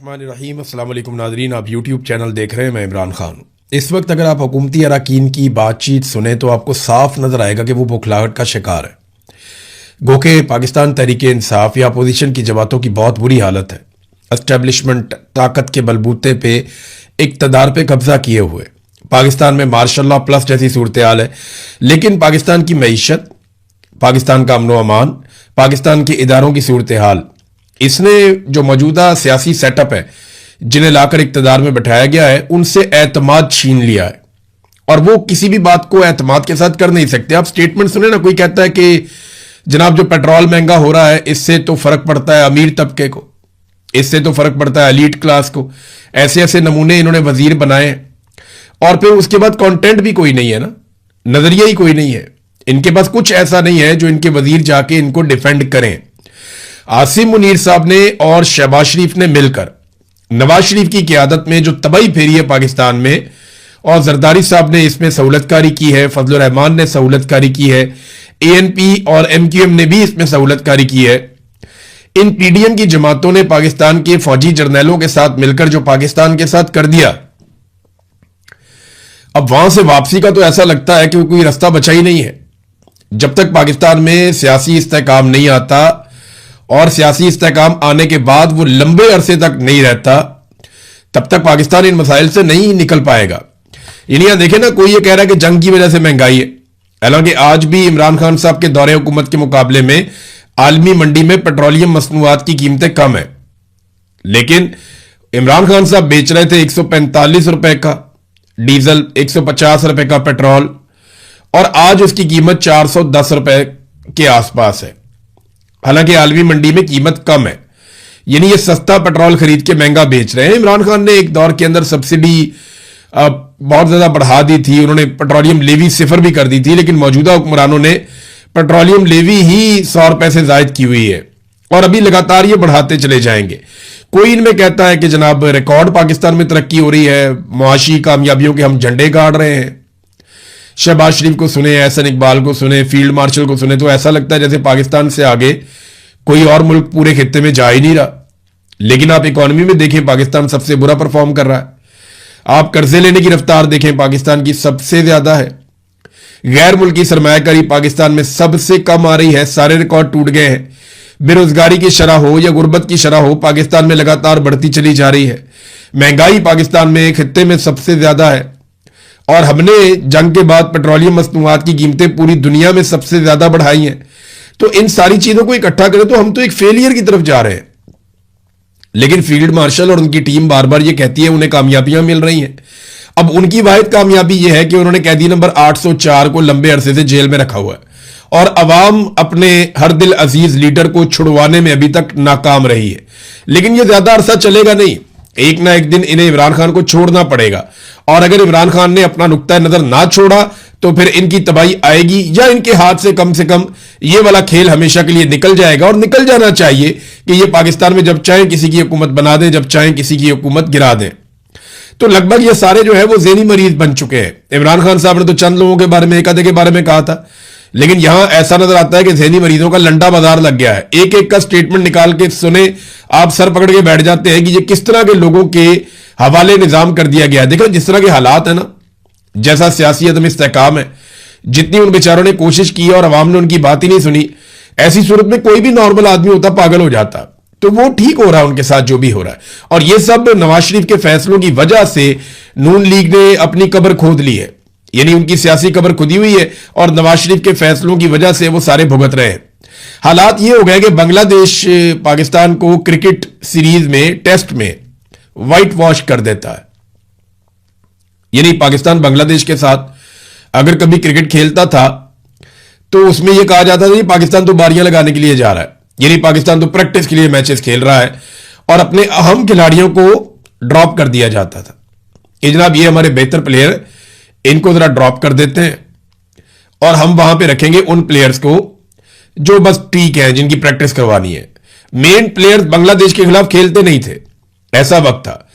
बिस्मिल्लाहिर्रहमानिर्रहीम। अस्सलाम वालेकुम नाज़रीन, आप यूट्यूब चैनल देख रहे हैं। मैं इमरान खान हूँ। इस वक्त अगर आप हुकूमती अरकान की बातचीत सुने तो आपको साफ नज़र आएगा कि वो बौखलाहट का शिकार है। गो के पाकिस्तान तहरीक इंसाफ या अपोजिशन की जमातों की बहुत बुरी हालत है। एस्टेब्लिशमेंट ताकत के बलबूते पे इक़्तिदार पे कब्जा किए हुए पाकिस्तान में मार्शल लॉ प्लस जैसी सूरत हाल है, लेकिन पाकिस्तान की मईशत, पाकिस्तान का अमन व अमान, पाकिस्तान के इदारों की सूरत हाल, इसने जो मौजूदा सियासी सेटअप है जिन्हें लाकर इक़्तिदार में बैठाया गया है, उनसे एतमाद छीन लिया है और वो किसी भी बात को एतमाद के साथ कर नहीं सकते। आप स्टेटमेंट सुने ना, कोई कहता है कि जनाब जो पेट्रोल महंगा हो रहा है इससे तो फर्क पड़ता है अमीर तबके को, इससे तो फर्क पड़ता है एलीट क्लास को। ऐसे ऐसे नमूने इन्होंने वजीर बनाए और फिर उसके बाद कंटेंट भी कोई नहीं है ना, नजरिया ही कोई नहीं है। इनके पास कुछ ऐसा नहीं है जो इनके वजीर जाके इनको डिफेंड करें। आसिम मुनीर साहब ने और शहबाज शरीफ ने मिलकर नवाज शरीफ की क़यादत में जो तबाही फेरी है पाकिस्तान में, और जरदारी साहब ने इसमें सहूलतकारी की है, फजलुर रहमान ने सहूलतकारी की है, ANP और MQM ने भी इसमें सहूलतकारी की है। इन PDM की जमातों ने पाकिस्तान के फौजी जर्नैलों के साथ मिलकर जो पाकिस्तान के साथ कर दिया, अब वहां से वापसी का तो ऐसा लगता है कि कोई रास्ता बचा ही नहीं है। जब तक पाकिस्तान में सियासी इस्तेहकाम नहीं आता और सियासी इस्तेहकाम आने के बाद वो लंबे अरसे तक नहीं रहता, तब तक पाकिस्तान इन मसाइल से नहीं निकल पाएगा। यानी यहां देखें ना, कोई ये कह रहा है कि जंग की वजह से महंगाई है, हालांकि आज भी इमरान खान साहब के दौरे हुकूमत के मुकाबले में आलमी मंडी में पेट्रोलियम मसनूआत की कीमतें कम है, लेकिन इमरान खान साहब बेच रहे थे 145 रुपए का डीजल, 150 रुपए का पेट्रोल, और आज उसकी कीमत 410 रुपए के आसपास है। हालांकि आलमी मंडी में कीमत कम है, यानी ये सस्ता पेट्रोल खरीद के महंगा बेच रहे हैं। इमरान खान ने एक दौर के अंदर सब्सिडी बहुत ज्यादा बढ़ा दी थी, उन्होंने पेट्रोलियम लेवी सिफर भी कर दी थी, लेकिन मौजूदा हुक्मरानों ने पेट्रोलियम लेवी ही 100 रुपए से जायद की हुई है और अभी लगातार ये बढ़ाते चले जाएंगे। कोई इनमें कहता है कि जनाब रिकॉर्ड पाकिस्तान में तरक्की हो रही है, मुआशी कामयाबियों के हम झंडे गाड़ रहे हैं। शहबाज शरीफ को सुने, एहसन इकबाल को सुने, फील्ड मार्शल को सुने तो ऐसा लगता है जैसे पाकिस्तान से आगे कोई और मुल्क पूरे खित्ते में जा ही नहीं रहा। लेकिन आप इकोनॉमी में देखें, पाकिस्तान सबसे बुरा परफॉर्म कर रहा है। आप कर्जे लेने की रफ्तार देखें, पाकिस्तान की सबसे ज्यादा है। गैर मुल्की सरमायाकारी पाकिस्तान में सबसे कम आ रही है, सारे रिकॉर्ड टूट गए हैं। बेरोजगारी की शरह हो या गुर्बत की शरह हो, पाकिस्तान में लगातार बढ़ती चली जा रही है। महंगाई पाकिस्तान में खित्ते में सबसे ज्यादा है और हमने जंग के बाद पेट्रोलियम मसनूआत की कीमतें पूरी दुनिया में सबसे ज्यादा बढ़ाई हैं। तो इन सारी चीजों को इकट्ठा करें तो हम तो एक फेलियर की तरफ जा रहे हैं। लेकिन फील्ड मार्शल और उनकी टीम बार बार ये कहती है उन्हें कामयाबियां मिल रही हैं। अब उनकी वाहिद कामयाबी यह है कि उन्होंने कैदी नंबर 804 को लंबे अरसे से जेल में रखा हुआ है और अवाम अपने हर दिल अजीज लीडर को छुड़वाने में अभी तक नाकाम रही है। लेकिन यह ज्यादा अरसा चलेगा नहीं, एक ना एक दिन इन्हें इमरान खान को छोड़ना पड़ेगा और अगर इमरान खान ने अपना नुक्ता नजर ना छोड़ा तो फिर इनकी तबाही आएगी या इनके हाथ से कम कम ये वाला खेल हमेशा के लिए निकल जाएगा। और निकल जाना चाहिए कि ये पाकिस्तान में जब चाहे किसी की हुकूमत बना दें, जब चाहे किसी की हुकूमत गिरा दें। तो लगभग ये सारे जो है वो ज़हनी मरीज बन चुके हैं। इमरान खान साहब ने तो चंद लोगों के बारे में, एक आधे के बारे में कहा था, लेकिन यहां ऐसा नजर आता है कि ज़हनी मरीजों का लंडा बाजार लग गया है। एक एक का स्टेटमेंट निकाल के सुने, आप सर पकड़ के बैठ जाते हैं कि ये किस तरह के लोगों के हवाले निजाम कर दिया गया है। देखो जिस तरह के हालात है ना, जैसा सियासी अदम इस्तेहकाम है, जितनी उन बेचारों ने कोशिश की और अवाम ने उनकी बात ही नहीं सुनी, ऐसी सूरत में कोई भी नॉर्मल आदमी होता पागल हो जाता। तो वो ठीक हो रहा है उनके साथ जो भी हो रहा है, और ये सब नवाज शरीफ के फैसलों की वजह से नून लीग ने अपनी कब्र खोद ली है, यानी उनकी सियासी कब्र खुदी हुई है और नवाज शरीफ के फैसलों की वजह से वो सारे भुगत रहे हैं। हालात ये हो गए कि बांग्लादेश पाकिस्तान को क्रिकेट सीरीज में, टेस्ट में व्हाइट वॉश कर देता है। यानी पाकिस्तान बांग्लादेश के साथ अगर कभी क्रिकेट खेलता था तो उसमें यह कहा जाता था कि पाकिस्तान तो बारियां लगाने के लिए जा रहा है, यानी पाकिस्तान तो प्रैक्टिस के लिए मैचेस खेल रहा है और अपने अहम खिलाड़ियों को ड्रॉप कर दिया जाता था कि जनाब ये हमारे बेहतर प्लेयर, इनको जरा ड्रॉप कर देते हैं और हम वहां पे रखेंगे उन प्लेयर्स को जो बस ठीक है, जिनकी प्रैक्टिस करवानी है। मेन प्लेयर्स बांग्लादेश के खिलाफ खेलते नहीं थे, ऐसा वक्त था।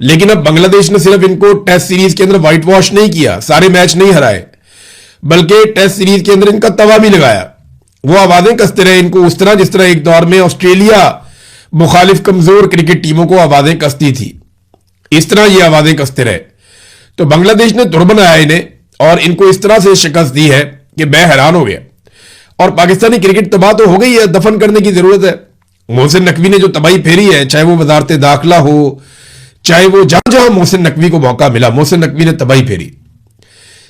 लेकिन अब बांग्लादेश ने सिर्फ इनको टेस्ट सीरीज के अंदर व्हाइट वॉश नहीं किया, सारे मैच नहीं हराए, बल्कि टेस्ट सीरीज के अंदर इनका तवा भी लगाया। वो आवाजें कसते रहे इनको उस तरह जिस तरह एक दौर में ऑस्ट्रेलिया मुखालिफ कमजोर क्रिकेट टीमों को आवाजें कसती थी। इस तरह ये आवाजें कसते रहे तो बांग्लादेश ने तुर बनाया इन्हें और इनको इस तरह से शिकस्त दी है कि मैं हैरान हो गया। और पाकिस्तानी क्रिकेट तबाह तो हो गई है, दफन करने की जरूरत है। मोहसिन नकवी ने जो तबाही फेरी है, चाहे वो वजारत दाखिला हो, चाहे वो जहां जहां मोहसिन नकवी को मौका मिला, मोहसिन नकवी ने तबाही फेरी।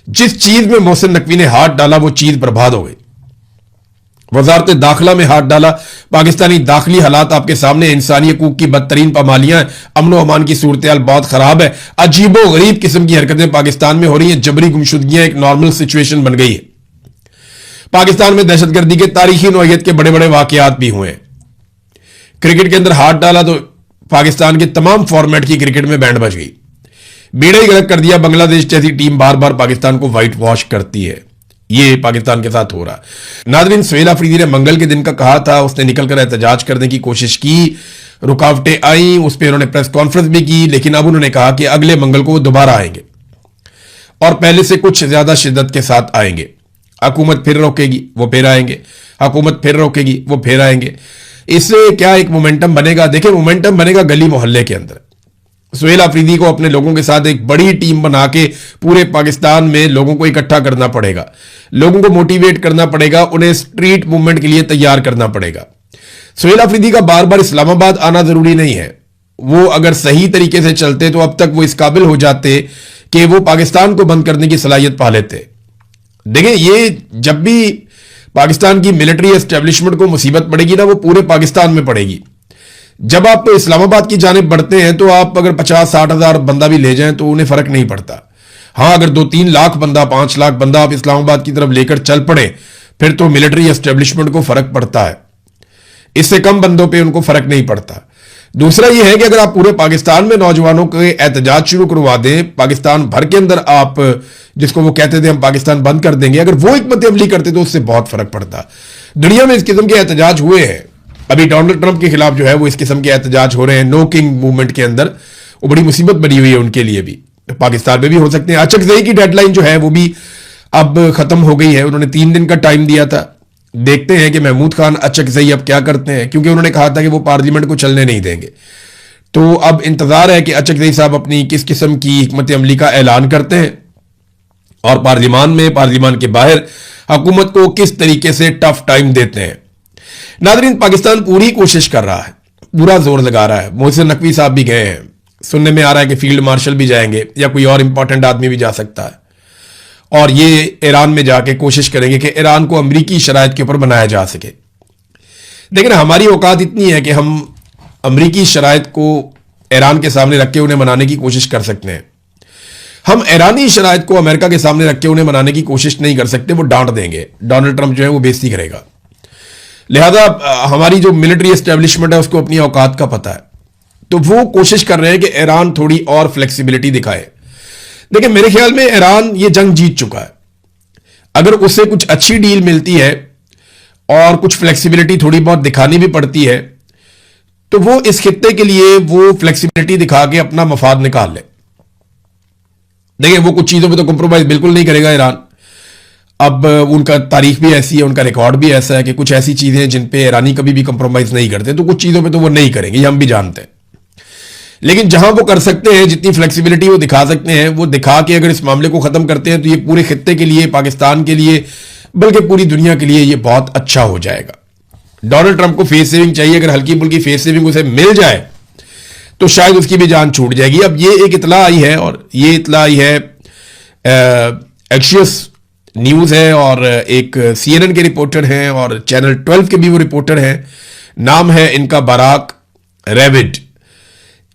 जिस चीज में मोहसिन नकवी ने हाथ डाला वो चीज बर्बाद हो गई। वजारत दाखिला में हाथ डाला, पाकिस्तानी दाखिली हालात आपके सामने, इंसानी हकूक की बदतरीन पामालियां, अमन व अमान की सूरत हाल बहुत खराब है, अजीबो गरीब किस्म की हरकतें पाकिस्तान में हो रही हैं, जबरी गुमशुदगियां एक नॉर्मल सिचुएशन बन गई है। पाकिस्तान में दहशतगर्दी के तारीखी नौयत के बड़े बड़े वाकयात भी हुए हैं। क्रिकेट के अंदर हाथ डाला तो पाकिस्तान के तमाम फॉर्मेट की क्रिकेट में बैंड बज गई। बेड़ा ही गलत कर दिया। बांग्लादेश जैसी टीम बार बार पाकिस्तान को व्हाइट वॉश करती है, ये पाकिस्तान के साथ हो रहा है। नाज़रीन, सुहेल अफरीदी ने मंगल के दिन का कहा था, उसने निकलकर एहतजाज करने की कोशिश की, रुकावटें आई, उस पर उन्होंने प्रेस कॉन्फ्रेंस भी की, लेकिन अब उन्होंने कहा कि अगले मंगल को वो दोबारा आएंगे और पहले से कुछ ज्यादा शिद्दत के साथ आएंगे। हुकूमत फिर रोकेगी, वो फिर आएंगे, हुकूमत फिर रोकेगी, वो फिर आएंगे। इससे क्या एक मोमेंटम बनेगा? देखिए, मोमेंटम बनेगा गली मोहल्ले के अंदर। सुहेल अफरीदी को अपने लोगों के साथ एक बड़ी टीम बना के पूरे पाकिस्तान में लोगों को इकट्ठा करना पड़ेगा, लोगों को मोटिवेट करना पड़ेगा, उन्हें स्ट्रीट मूवमेंट के लिए तैयार करना पड़ेगा। सुहेल अफरीदी का बार बार इस्लामाबाद आना जरूरी नहीं है। वो अगर सही तरीके से चलते तो अब तक वो इस काबिल हो जाते कि वो पाकिस्तान को बंद करने की सलाहियत पा लेते। देखिए, ये जब भी पाकिस्तान की मिलिट्री एस्टेब्लिशमेंट को मुसीबत पड़ेगी ना, वो पूरे पाकिस्तान में पड़ेगी। जब आप इस्लामाबाद की जानिब बढ़ते हैं तो आप अगर 50-60 हजार बंदा भी ले जाएं तो उन्हें फर्क नहीं पड़ता। हां, अगर 2-3 लाख बंदा, 5 लाख बंदा आप इस्लामाबाद की तरफ लेकर चल पड़े, फिर तो मिलिट्री एस्टेब्लिशमेंट को फर्क पड़ता है। इससे कम बंदों पे उनको फर्क नहीं पड़ता। दूसरा यह है कि अगर आप पूरे पाकिस्तान में नौजवानों के एहतजाज शुरू करवा दें, पाकिस्तान भर के अंदर आप जिसको वो कहते थे हम पाकिस्तान बंद कर देंगे, अगर वो हिकमत अमली करते तो उससे बहुत फर्क पड़ता। दुनिया में इस किस्म के एहतजाज हुए हैं। अभी डोनाल्ड ट्रंप के खिलाफ जो है वो इस किस्म के एहतजाज हो रहे हैं, नो किंग मूवमेंट के अंदर। वो बड़ी मुसीबत बनी हुई है उनके लिए भी, पाकिस्तान में भी हो सकते हैं। अचकजई की डेडलाइन जो है वो भी अब खत्म हो गई है। उन्होंने 3 दिन का टाइम दिया था। देखते हैं कि महमूद खान अचकजई अब क्या करते हैं, क्योंकि उन्होंने कहा था कि वो पार्लियामेंट को चलने नहीं देंगे। तो अब इंतजार है कि अचकजई साहब अपनी किस किस्म की हिकमत अमली का ऐलान करते हैं और पार्लियामान में, पार्लियामान के बाहर हुकूमत को किस तरीके से टफ टाइम देते हैं। नाज़रीन, पाकिस्तान पूरी कोशिश कर रहा है, पूरा जोर लगा रहा है। मोहसिन नकवी साहब भी गए हैं, सुनने में आ रहा है कि फील्ड मार्शल भी जाएंगे या कोई और इंपॉर्टेंट आदमी भी जा सकता है, और ये ईरान में जाके कोशिश करेंगे कि ईरान को अमरीकी शराइत के ऊपर बनाया जा सके। लेकिन हमारी औकात इतनी है कि हम अमरीकी शराइत को ईरान के सामने रख के उन्हें मनाने की कोशिश कर सकते हैं। हम ईरानी शराइत को अमेरिका के सामने रख के उन्हें मनाने की कोशिश नहीं कर सकते, वो डांट देंगे। डोनाल्ड ट्रंप जो है वो बेइज्जती करेगा। लिहाजा हमारी जो मिलिट्री एस्टेब्लिशमेंट है उसको अपनी औकात का पता है, तो वो कोशिश कर रहे हैं कि ईरान थोड़ी और फ्लेक्सिबिलिटी दिखाए। देखिए, मेरे ख्याल में ईरान ये जंग जीत चुका है। अगर उससे कुछ अच्छी डील मिलती है और कुछ फ्लेक्सिबिलिटी थोड़ी बहुत दिखानी भी पड़ती है, तो वो इस खित्ते के लिए वो फ्लेक्सिबिलिटी दिखा के अपना मफाद निकाल ले। देखिए, वो कुछ चीजों पे तो कॉम्प्रोमाइज बिल्कुल नहीं करेगा ईरान। अब उनका तारीख भी ऐसी है, उनका रिकॉर्ड भी ऐसा है कि कुछ ऐसी चीजें हैं जिन पे ईरानी कभी भी कॉम्प्रोमाइज नहीं करते, तो कुछ चीजों पे तो वो नहीं करेंगे, ये हम भी जानते हैं। लेकिन जहां वो कर सकते हैं, जितनी फ्लेक्सिबिलिटी वो दिखा सकते हैं, वो दिखा के अगर इस मामले को खत्म करते हैं तो ये पूरे खित्ते के लिए, पाकिस्तान के लिए, बल्कि पूरी दुनिया के लिए ये बहुत अच्छा हो जाएगा। डोनाल्ड ट्रंप को फेस सेविंग चाहिए, अगर हल्की फुल्की फेस सेविंग उसे मिल जाए तो शायद उसकी भी जान छूट जाएगी। अब ये एक इतला आई है, और ये इतला आई है, एक्शियस न्यूज है, और एक CNN के रिपोर्टर हैं और चैनल 12 के भी वो रिपोर्टर हैं। नाम है इनका बराक रेविड।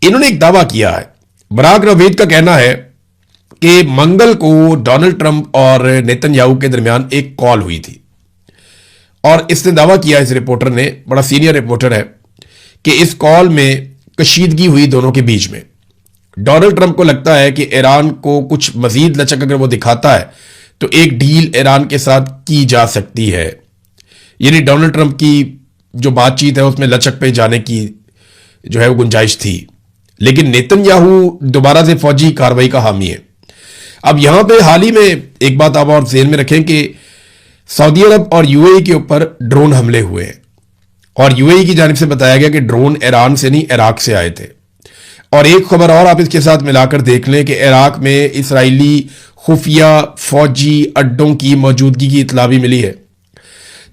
इन्होंने एक दावा किया है। बराक रेविड का कहना है कि मंगल को डोनाल्ड ट्रंप और नेतन्याहू के दरमियान एक कॉल हुई थी, और इसने दावा किया, इस रिपोर्टर ने, बड़ा सीनियर रिपोर्टर है, कि इस कॉल में कशीदगी हुई दोनों के बीच में। डोनाल्ड ट्रंप को लगता है कि ईरान को कुछ मजीद लचक अगर वो दिखाता है तो एक डील ईरान के साथ की जा सकती है। यानी डोनाल्ड ट्रंप की जो बातचीत है उसमें लचक पे जाने की जो है वो गुंजाइश थी। लेकिन नेतन्याहू दोबारा से फौजी कार्रवाई का हामी है। अब यहां पे हाल ही में एक बात आप और ज़हन में रखें कि सऊदी अरब और UAE के ऊपर ड्रोन हमले हुए हैं, और यूएई की जानिब से बताया गया कि ड्रोन ईरान से नहीं, इराक से आए थे। और एक खबर और आप इसके साथ मिलाकर देख लें कि इराक में इसराइली खुफिया फौजी अड्डों की मौजूदगी की इतला भी मिली है।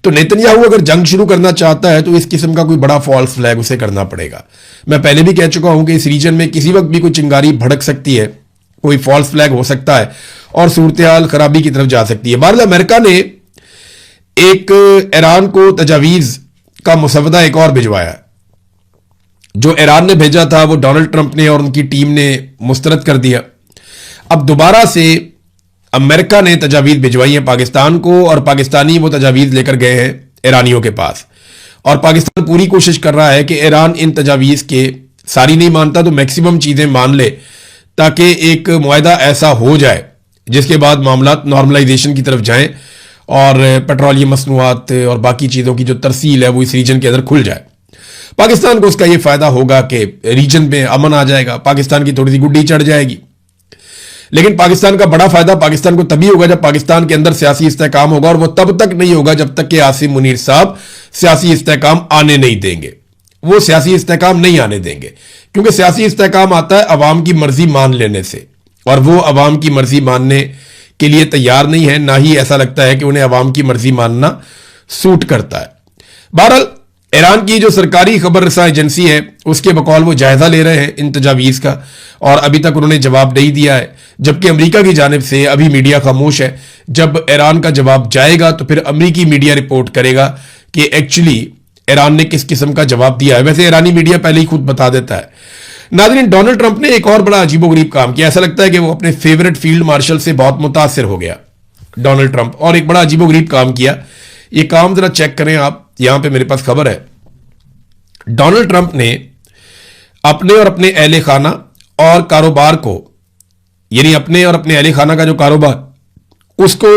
तो नेतन्याहू अगर जंग शुरू करना चाहता है तो इस किस्म का कोई बड़ा फॉल्स फ्लैग उसे करना पड़ेगा। मैं पहले भी कह चुका हूं कि इस रीजन में किसी वक्त भी कोई चिंगारी भड़क सकती है, कोई फॉल्स फ्लैग हो सकता है और सूरत-ए-हाल खराबी की तरफ जा सकती है। बहरहाल अमेरिका ने एक ईरान को तजावीज का मुसवदा एक और भिजवाया। जो ईरान ने भेजा था वो डोनाल्ड ट्रंप ने और उनकी टीम ने मुस्तरद कर दिया। अब दोबारा से अमेरिका ने तजावीज भिजवाई है पाकिस्तान को और पाकिस्तानी वो तजावीज लेकर गए हैं ईरानियों के पास। और पाकिस्तान पूरी कोशिश कर रहा है कि ईरान इन तजावीज के सारी नहीं मानता तो मैक्सिमम चीजें मान ले, ताकि एक मुआहदा ऐसा हो जाए जिसके बाद मामला नॉर्मलाइजेशन की तरफ जाएं और पेट्रोलियम मसनूआत और बाकी चीजों की जो तरसील है वो इस रीजन के अंदर खुल जाए। पाकिस्तान को उसका यह फायदा होगा कि रीजन में अमन आ जाएगा, पाकिस्तान की थोड़ी सी गुड्डी चढ़ जाएगी। लेकिन पाकिस्तान का बड़ा फायदा पाकिस्तान को तभी होगा जब पाकिस्तान के अंदर सियासी इस्तेहकाम होगा, और वो तब तक नहीं होगा जब तक कि आसिम मुनीर साहब सियासी इस्तेहकाम आने नहीं देंगे। वो सियासी इस्तेहकाम नहीं आने देंगे, क्योंकि सियासी इस्तेहकाम आता है अवाम की मर्जी मान लेने से, और वो अवाम की मर्जी मानने के लिए तैयार नहीं है, ना ही ऐसा लगता है कि उन्हें अवाम की मर्जी मानना सूट करता है। बहरहाल ईरान की जो सरकारी खबर रसा एजेंसी है उसके बकौल वो जायजा ले रहे हैं इन तजावीज का, और अभी तक उन्होंने जवाब नहीं दिया है। जबकि अमेरिका की जानिब से अभी मीडिया खामोश है। जब ईरान का जवाब जाएगा तो फिर अमेरिकी मीडिया रिपोर्ट करेगा कि एक्चुअली ईरान ने किस किस्म का जवाब दिया है। वैसे ईरानी मीडिया पहले ही खुद बता देता है। नाज़रीन, डोनाल्ड ट्रंप ने एक और बड़ा अजीबोगरीब काम किया। ऐसा लगता है कि वो अपने फेवरेट फील्ड मार्शल से बहुत मुतासिर हो गया डोनाल्ड ट्रंप, और एक बड़ा अजीबोगरीब काम किया। ये काम जरा चेक करें आप, यहां पे मेरे पास खबर है। डोनाल्ड ट्रंप ने अपने और अपने अहले खाना और कारोबार को, यानी अपने और अपने अहले खाना का जो कारोबार, उसको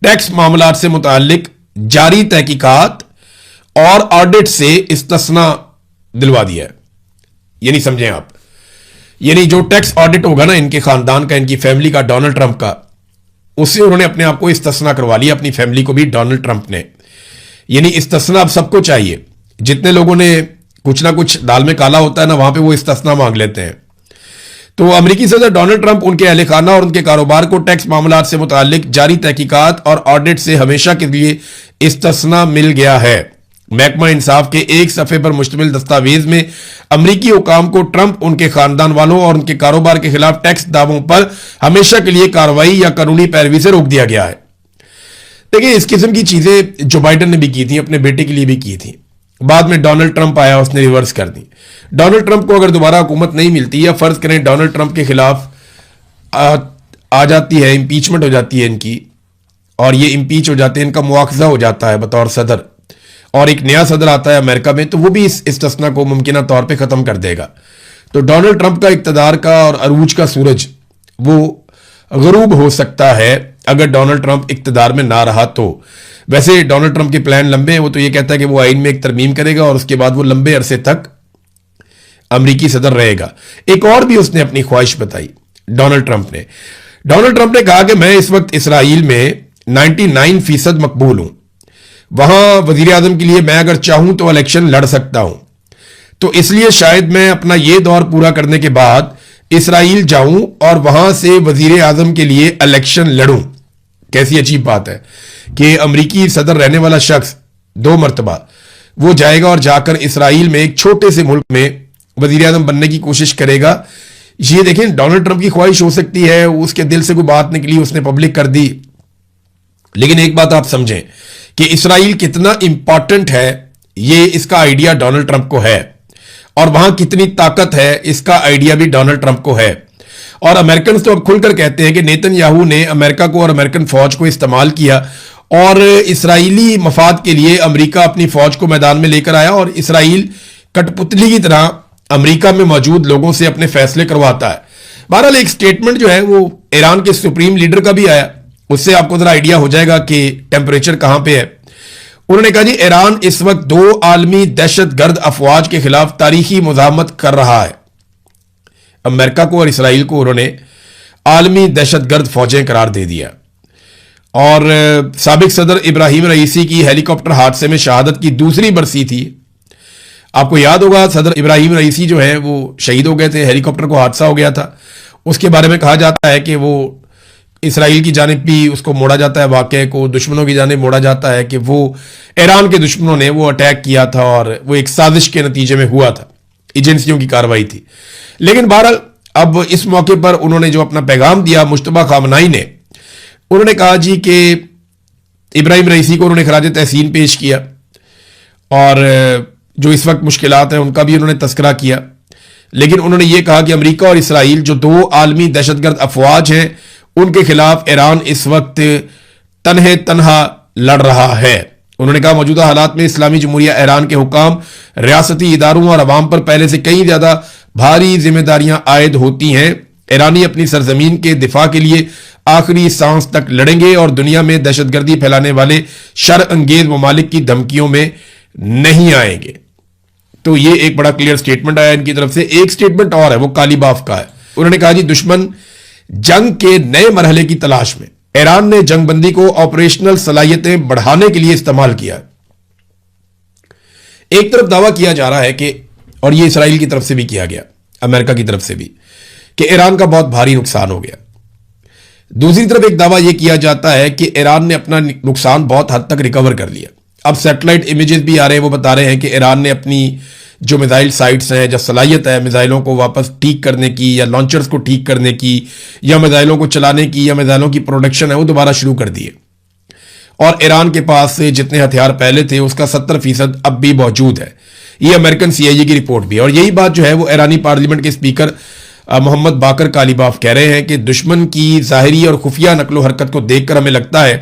टैक्स मामलात से मुताल्लिक जारी तहकीकात और ऑडिट से इस्तिस्ना दिलवा दिया है। यानी समझें आप, यानी जो टैक्स ऑडिट होगा ना इनके खानदान का, इनकी फैमिली का, डोनाल्ड ट्रंप का, उससे उन्होंने अपने आप को इस्तिस्ना करवा लिया, अपनी फैमिली को भी डोनाल्ड ट्रंप ने। यानी इस्तिस्ना अब सबको चाहिए। जितने लोगों ने कुछ ना कुछ दाल में काला होता है ना, वहां पे वो इस्तिस्ना मांग लेते हैं। तो अमेरिकी सदर डोनाल्ड ट्रंप उनके अहले खाना और उनके कारोबार को टैक्स मामलात से मुताल्लिक जारी तहकीकात और ऑडिट से हमेशा के लिए इस्तिस्ना मिल गया है। महकमा इंसाफ के एक सफ़े पर मुश्तमिल दस्तावेज में अमरीकी हुकाम को ट्रंप, उनके खानदान वालों और उनके कारोबार के खिलाफ टैक्स दावों पर हमेशा के लिए कार्रवाई या कानूनी पैरवी से रोक दिया गया है। देखिए, इस किस्म की चीजें जो बाइडन ने भी की थी, अपने बेटे के लिए भी की थी। बाद में डोनाल्ड ट्रंप आया, उसने रिवर्स कर दी। डोनाल्ड ट्रंप को अगर दोबारा हुकूमत नहीं मिलती, या फर्ज करें डोनाल्ड ट्रंप के खिलाफ आ जाती है, इंपीचमेंट हो जाती है इनकी, और ये इंपीच हो जाते हैं, इनका मुआखजा हो जाता है बतौर सदर, और एक नया सदर आता है अमेरिका में, तो वो भी इस इस्तिस्ना को मुमकिना तौर पे खत्म कर देगा। तो डोनाल्ड ट्रंप का इक्तदार का और अरूज का सूरज वो गरूब हो सकता है अगर डोनाल्ड ट्रंप इक्तदार में ना रहा तो। वैसे डोनाल्ड ट्रंप के प्लान लंबे हैं। वो तो ये कहता है कि वो आइन में एक तरमीम करेगा और उसके बाद वो लंबे अरसे तक अमरीकी सदर रहेगा। एक और भी उसने अपनी ख्वाहिश बताई डोनाल्ड ट्रंप ने। डोनाल्ड ट्रंप ने कहा कि मैं इस वक्त इसराइल में 99% मकबूल हूं, वहां वजीर आजम के लिए मैं अगर चाहूं तो इलेक्शन लड़ सकता हूं, तो इसलिए शायद मैं अपना यह दौर पूरा करने के बाद इसराइल जाऊं और वहां से वजीर आजम के लिए इलेक्शन लड़ूं। कैसी अजीब बात है कि अमरीकी सदर रहने वाला शख्स 2 मरतबा वो जाएगा और जाकर इसराइल में एक छोटे से मुल्क में वजीर आजम बनने की कोशिश करेगा। ये देखें, डोनाल्ड ट्रंप की ख्वाहिश हो सकती है, उसके दिल से कोई बात निकली, उसने पब्लिक कर दी। लेकिन एक बात आप समझें कि इसराइल कितना इंपॉर्टेंट है, ये इसका आइडिया डोनाल्ड ट्रंप को है, और वहां कितनी ताकत है इसका आइडिया भी डोनाल्ड ट्रंप को है। और अमेरिकन तो अब खुलकर कहते हैं कि नेतन्याहू ने अमेरिका को और अमेरिकन फौज को इस्तेमाल किया और इसराइली मफाद के लिए अमेरिका अपनी फौज को मैदान में लेकर आया, और इसराइल कठपुतली की तरह अमेरिका में मौजूद लोगों से अपने फैसले करवाता है। बहरहाल एक स्टेटमेंट जो है वो ईरान के सुप्रीम लीडर का भी आया, उससे आपको जरा आइडिया हो जाएगा कि टेम्परेचर कहां पे है। उन्होंने कहा जी, ईरान इस वक्त 2 आलमी दहशतगर्द अफवाज के खिलाफ तारीखी मुजाहमत कर रहा है। अमेरिका को और इसराइल को उन्होंने आलमी दहशतगर्द फौजें करार दे दिया। और साबिक सदर इब्राहिम रईसी की हेलीकॉप्टर हादसे में शहादत की दूसरी बरसी थी, आपको याद होगा सदर इब्राहिम रईसी जो है वो शहीद हो गए थे, हेलीकॉप्टर को हादसा हो गया था। उसके बारे में कहा जाता है कि वो इसराइल की जानिब भी उसको मोड़ा जाता है, वाकये को दुश्मनों की जानिब मोड़ा जाता है कि वो ईरान के दुश्मनों ने वो अटैक किया था और वो एक साजिश के नतीजे में हुआ था, एजेंसियों की कार्रवाई थी। लेकिन बहरहाल अब इस मौके पर उन्होंने जो अपना पैगाम दिया, मुश्तबा खामनाई ने, उन्होंने कहा जी कि इब्राहिम रईसी को उन्होंने खराज तहसीन पेश किया और जो इस वक्त मुश्किलात हैं उनका भी उन्होंने तस्करा किया। लेकिन उन्होंने ये कहा कि अमेरिका और इसराइल जो दो आलमी दहशतगर्द अफवाज हैं, उनके खिलाफ ईरान इस वक्त तन्हे तन्हा लड़ रहा है। उन्होंने कहा मौजूदा हालात में इस्लामी जमहूरिया ईरान के हुकाम, रियासती इदारों और अवाम पर पहले से कई ज्यादा भारी जिम्मेदारियां आयद होती हैं। ईरानी अपनी सरजमीन के दिफा के लिए आखिरी सांस तक लड़ेंगे और दुनिया में दहशतगर्दी फैलाने वाले शर अंगेज ममालिक की धमकियों में नहीं आएंगे। तो ये एक बड़ा क्लियर स्टेटमेंट आया इनकी तरफ से। एक स्टेटमेंट और है, वो कालीबाफ का है। उन्होंने कहा जी दुश्मन जंग के नए मरहले की तलाश में, ईरान ने जंगबंदी को ऑपरेशनल सलाहियतें बढ़ाने के लिए इस्तेमाल किया। एक तरफ दावा किया जा रहा है कि, और ये इसराइल की तरफ से भी किया गया, अमेरिका की तरफ से भी, कि ईरान का बहुत भारी नुकसान हो गया। दूसरी तरफ एक दावा यह किया जाता है कि ईरान ने अपना नुकसान बहुत हद तक रिकवर कर लिया। अब सैटेलाइट इमेजेस भी आ रहे हैं, वो बता रहे हैं कि ईरान ने अपनी जो मिसाइल साइट्स हैं, जो सलाहियत है मिसाइलों को वापस ठीक करने की या लॉन्चर्स को ठीक करने की या मिसाइलों को चलाने की या मिसाइलों की प्रोडक्शन है, वो दोबारा शुरू कर दी है। और ईरान के पास जितने हथियार पहले थे उसका 70% अब भी मौजूद है। ये अमेरिकन CIA की रिपोर्ट भी है। और यही बात जो है वो ईरानी पार्लियामेंट के स्पीकर मोहम्मद बाकर कालीबाफ कह रहे हैं कि दुश्मन की जाहिरी और खुफिया नकलो हरकत को देखकर हमें लगता है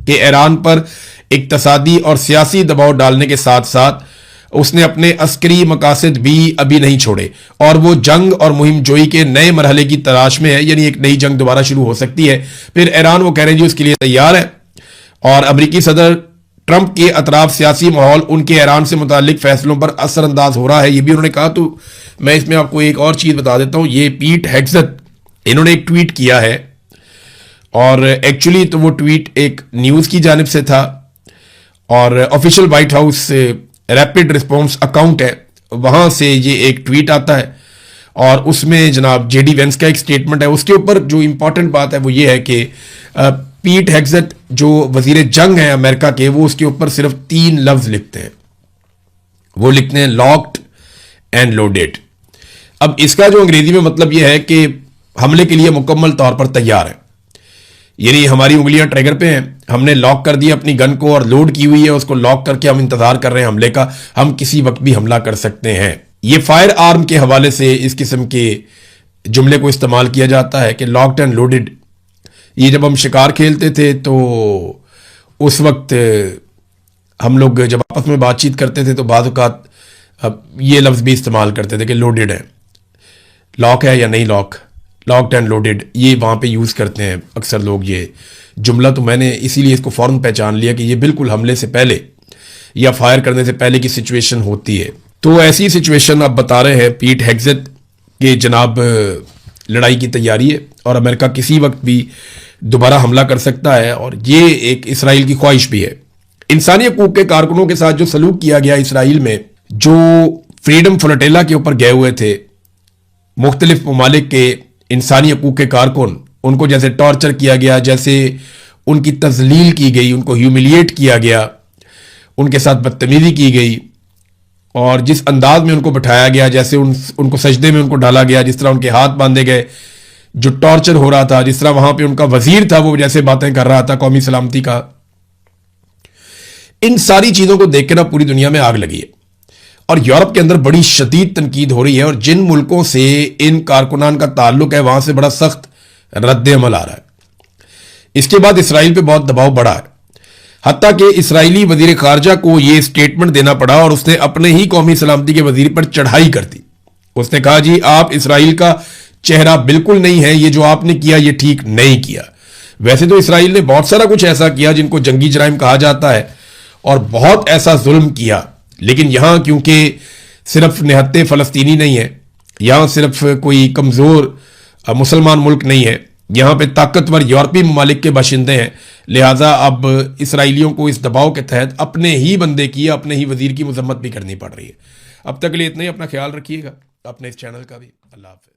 कि ईरान पर इक्तसादी और सियासी दबाव डालने के साथ साथ उसने अपने अस्करी मकासद भी अभी नहीं छोड़े और वो जंग और मुहिम जोई के नए मरहले की तलाश में है, यानी एक नई जंग दोबारा शुरू हो सकती है। फिर ईरान, वो कह रहे हैं जी, उसके लिए तैयार है। और अमेरिकी सदर ट्रंप के अतराफ सियासी माहौल उनके ईरान से मुतालिक फैसलों पर असरअंदाज हो रहा है, ये भी उन्होंने कहा। तो मैं इसमें आपको एक और चीज बता देता हूं। ये पीट हेग्सेथ, इन्होंने एक ट्वीट किया है और एक्चुअली तो वो ट्वीट एक न्यूज की जानिब से था और official white house rapid response account है, वहां से ये एक ट्वीट आता है और उसमें जनाब JD वेंस का एक स्टेटमेंट है। उसके ऊपर जो इंपॉर्टेंट बात है वो ये है कि पीट हेग्सेथ जो वजीर जंग है अमेरिका के, वो उसके ऊपर सिर्फ 3 लफ्ज लिखते हैं। वो लिखते हैं लॉक्ड एंड लोडेड। अब इसका जो अंग्रेजी में मतलब यह है कि हमले के लिए मुकम्मल तौर पर तैयार है, यानी हमारी उंगलियां ट्रिगर पे हैं, हमने लॉक कर दिया अपनी गन को और लोड की हुई है, उसको लॉक करके हम इंतजार कर रहे हैं हमले का, हम किसी वक्त भी हमला कर सकते हैं। ये फायर आर्म के हवाले से इस किस्म के जुमले को इस्तेमाल किया जाता है कि लॉक्ड एंड लोडेड। ये जब हम शिकार खेलते थे तो उस वक्त हम लोग जब आपस में बातचीत करते थे तो बाज़ औक़ात ये लफ्ज़ भी इस्तेमाल करते थे कि लोडेड है, लॉक है या नहीं लॉक, लॉक्ड एंड लोडेड, ये वहाँ पे यूज़ करते हैं अक्सर लोग ये जुमला। तो मैंने इसीलिए इसको फ़ौरन पहचान लिया कि ये बिल्कुल हमले से पहले या फायर करने से पहले की सिचुएशन होती है। तो ऐसी सिचुएशन आप बता रहे हैं पीट हेग्सेथ के जनाब लड़ाई की तैयारी है और अमेरिका किसी वक्त भी दोबारा हमला कर सकता है और ये एक इसराइल की ख्वाहिश भी है। इंसानी हकूक के कारकुनों के साथ जो सलूक किया गया इसराइल में, जो फ्रीडम फ्लोटिला के ऊपर गए हुए थे मुख्तलिफ ममालिक के इंसानी हकूक के कारकुन, उनको जैसे टॉर्चर किया गया, जैसे उनकी तजलील की गई, उनको ह्यूमिलिएट किया गया, उनके साथ बदतमीजी की गई और जिस अंदाज में उनको बैठाया गया, जैसे उनको सजदे में उनको डाला गया, जिस तरह उनके हाथ बांधे गए, जो टॉर्चर हो रहा था, जिस तरह वहां पे उनका वजीर था वो जैसे बातें कर रहा था कौमी सलामती का, इन सारी चीजों को देख के ना पूरी दुनिया में आग लगी है और यूरोप के अंदर बड़ी शदीद तनकीद हो रही है और जिन मुल्कों से इन कारकुनान का ताल्लुक है वहां से बड़ा सख्त रद्द अमल आ रहा है। इसके बाद इसराइल पे बहुत दबाव बढ़ा है, हत्ता कि इसराइली वजीर खारजा को यह स्टेटमेंट देना पड़ा और उसने अपने ही कौमी सलामती के वजीर पर चढ़ाई कर दी। उसने कहा जी आप इसराइल का चेहरा बिल्कुल नहीं है, ये जो आपने किया ये ठीक नहीं किया। वैसे तो इसराइल ने बहुत सारा कुछ ऐसा किया जिनको जंगी जराइम कहा जाता है और बहुत ऐसा जुल्म किया, लेकिन यहां क्योंकि सिर्फ निहत्ते फलस्तीनी नहीं है, यहां सिर्फ कोई कमजोर मुसलमान मुल्क नहीं है, यहां पे ताकतवर यूरोपीय ममालिक के बाशिंदे हैं, लिहाजा अब इसराइलियों को इस दबाव के तहत अपने ही बंदे की, अपने ही वजीर की मजम्मत भी करनी पड़ रही है। अब तक के लिए इतना ही। अपना ख्याल रखिएगा, अपने इस चैनल का भी। अल्लाह हाफ़िज़।